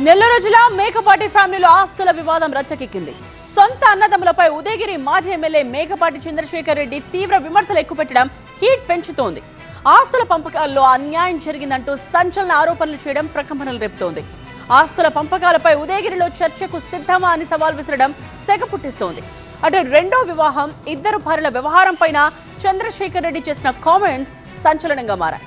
నెల్లూరు జిల్లా మేకపాటి ఫ్యామిలీలో ఆస్తుల వివాదం రచ్చకెక్కింది. సొంత అన్నదమ్ములపై ఉదయగిరి మాజీ ఎమ్మెల్యే మేకపాటి చంద్రశేఖర్ రెడ్డి తీవ్ర విమర్శలు ఎక్కుపెట్టడం హీట్ పెంచుతోంది. ఆస్తుల పంపకాల్లో అన్యాయం జరిగిందంటూ సంచలన ఆరోపణలు చేయడం ప్రకంపనలు రేపుతోంది. ఆస్తుల పంపకాలపై ఉదయగిరిలో చర్చకు సిద్ధమా అని సవాల్ విసరడం సెగ పుట్టిస్తోంది. అటు రెండో వివాహం, ఇద్దరు భార్యల వ్యవహారం పైన చంద్రశేఖర్ రెడ్డి చేసిన కామెంట్స్ సంచలనంగా మారాయి.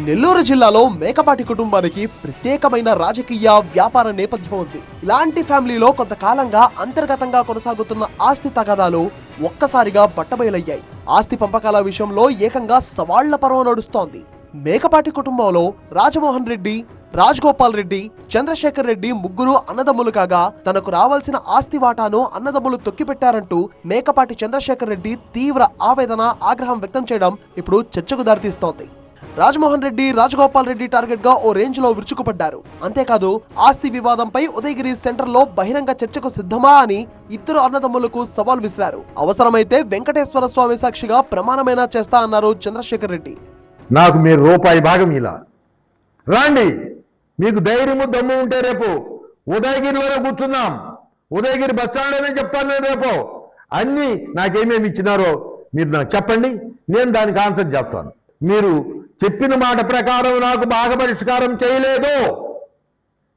నెల్లూరు జిల్లాలో మేకపాటి కుటుంబానికి ప్రత్యేకమైన రాజకీయ వ్యాపార నేపథ్యం ఉంది. ఇలాంటి ఫ్యామిలీలో కొంతకాలంగా అంతర్గతంగా కొనసాగుతున్న ఆస్తి తగాదాలు ఒక్కసారిగా బట్టబయలయ్యాయి. ఆస్తి పంపకాల విషయంలో ఏకంగా సవాళ్ల పర్వం నడుస్తోంది. మేకపాటి కుటుంబంలో రాజమోహన్ రెడ్డి, రాజగోపాల్ రెడ్డి, చంద్రశేఖర్ రెడ్డి ముగ్గురు అన్నదమ్ములు కాగా తనకు రావాల్సిన ఆస్తి వాటాను అన్నదమ్ములు తొక్కిపెట్టారంటూ మేకపాటి చంద్రశేఖర్ రెడ్డి తీవ్ర ఆవేదన, ఆగ్రహం వ్యక్తం చేయడం ఇప్పుడు చర్చకు దారితీస్తోంది. రాజమోహన్ రెడ్డి, రాజగోపాల్ రెడ్డి టార్గెట్ గా ఓ రేంజ్ లో విరుచుకుపడ్డారు. అంతేకాదు ఆస్తి వివాదంపై ఉదయగిరి సెంటర్ లో బహిరంగ చర్చకు సిద్ధమా అని ఇద్దరు అన్నదమ్ములకు సవాల్ విసిరారు. అవసరమైతే వెంకటేశ్వర స్వామి సాక్షిగా ప్రమాణమైనా చేస్తా అన్నారు చంద్రశేఖర్ రెడ్డి. నాకు మీరు రూపాయి భాగం ఇలా రాండి, మీకు ధైర్యము దమ్ము ఉంటే రేపు ఉదయగిరిలోనే కూర్చుందాం, ఉదయగిరి బస్ స్టాండ్లోనే చెప్తాను. నేను రేపు అన్ని నాకేమేమి ఇచ్చినారో మీరు నాకు చెప్పండి, నేను దానికి ఆన్సర్ చేస్తాను. మీరు చెప్పిన మాట ప్రకారం నాకు బాగా పరిష్కారం చేయలేదు.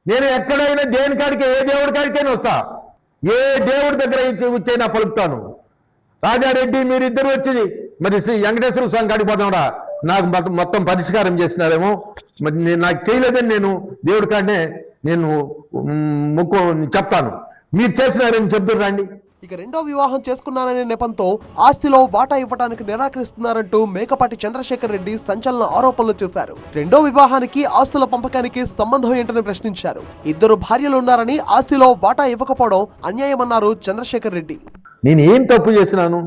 నేను ఎక్కడైనా దేనికాడికి, ఏ దేవుడి కాడికైనా వస్తా, ఏ దేవుడి దగ్గర వచ్చైనా పలుకుతాను. రాజారెడ్డి మీరిద్దరు వచ్చి మరి శ్రీ వెంకటేశ్వర స్వామి కాడికి పోతాడా, నాకు మొత్తం పరిష్కారం చేసినారేమో, మరి నాకు చేయలేదని నేను దేవుడి కాడనే నేను మొక్కు చెప్తాను. మీరు చేసినారని చెప్తారు రండి. ఇక రెండో వివాహం చేసుకున్నాననే నెపంతో ఆస్తిలో వాటా ఇవ్వడానికి నిరాకరిస్తున్నారంటూ మేకపాటి చంద్రశేఖర్ రెడ్డి సంచలన ఆరోపణలు చేశారు. రెండో వివాహానికి, ఆస్తుల పంపకానికి సంబంధం ఏంటని ప్రశ్నించారు. ఇద్దరు భార్యలు ఉన్నారని ఆస్తిలో వాటా ఇవ్వకపోవడం అన్యాయమన్నారు చంద్రశేఖర్ రెడ్డి. నేను ఏం తప్పు చేసినాను?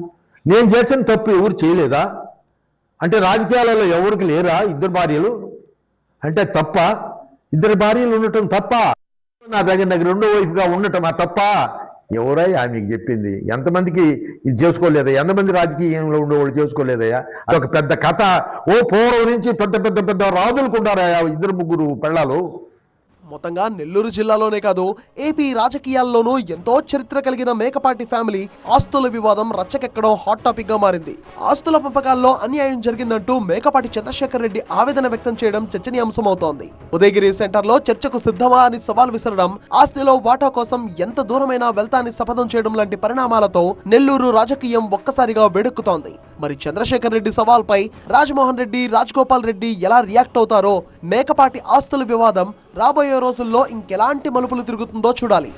నేను చేసిన తప్పు ఎవరు చేయలేదా? అంటే రాజకీయాలలో ఎవరికి లేరా ఇద్దరు భార్యలు? అంటే తప్ప? ఇద్దరు భార్యలు ఉండటం తప్ప? నా దగ్గర రెండో వైఫ్గా ఉండటం ఆ తప్ప? ఎవరయ్యా మీకు చెప్పింది? ఎంతమందికి ఇది చేసుకోలేదా? ఎంతమంది రాజకీయంలో ఉండేవాళ్ళు చేసుకోలేదయ్యా? అదొక పెద్ద కథ. ఓ పూర్వం నుంచి పెద్ద పెద్ద పెద్ద రాజులకు ఉండారయ్యా ఇద్దరు ముగ్గురు పెళ్ళాలు. మొత్తంగా నెల్లూరు జిల్లాలోనే కాదు ఏపీ రాజకీయాల్లోనూ ఎంతో చరిత్ర కలిగిన మేకపాటి ఫ్యామిలీ ఆస్తుల వివాదం రచ్చకెక్కడం హాట్ టాపిక్ గా మారింది. ఆస్తుల పంపకాల్లో అన్యాయం జరిగిందంటూ మేకపాటి చంద్రశేఖర్ రెడ్డి ఆవేదన వ్యక్తం చేయడం చర్చనీయాంశమవుతోంది. ఉదయగిరి సెంటర్ లో చర్చకు సిద్ధమా అని సవాల్ విసరడం, ఆస్తిలో వాటా కోసం ఎంత దూరమైనా వెళ్తాని శపథం చేయడం లాంటి పరిణామాలతో నెల్లూరు రాజకీయం ఒక్కసారిగా వేడెక్కుతోంది. మరి చంద్రశేఖర్ రెడ్డి సవాల్ పై రాజమోహన్ రెడ్డి, రాజగోపాల్ రెడ్డి ఎలా రియాక్ట్ అవుతారో, మేకపాటి ఆస్తుల వివాదం రాబోయే రోజుల్లో ఇంకెలాంటి మలుపులు తిరుగుతుందో చూడాలి.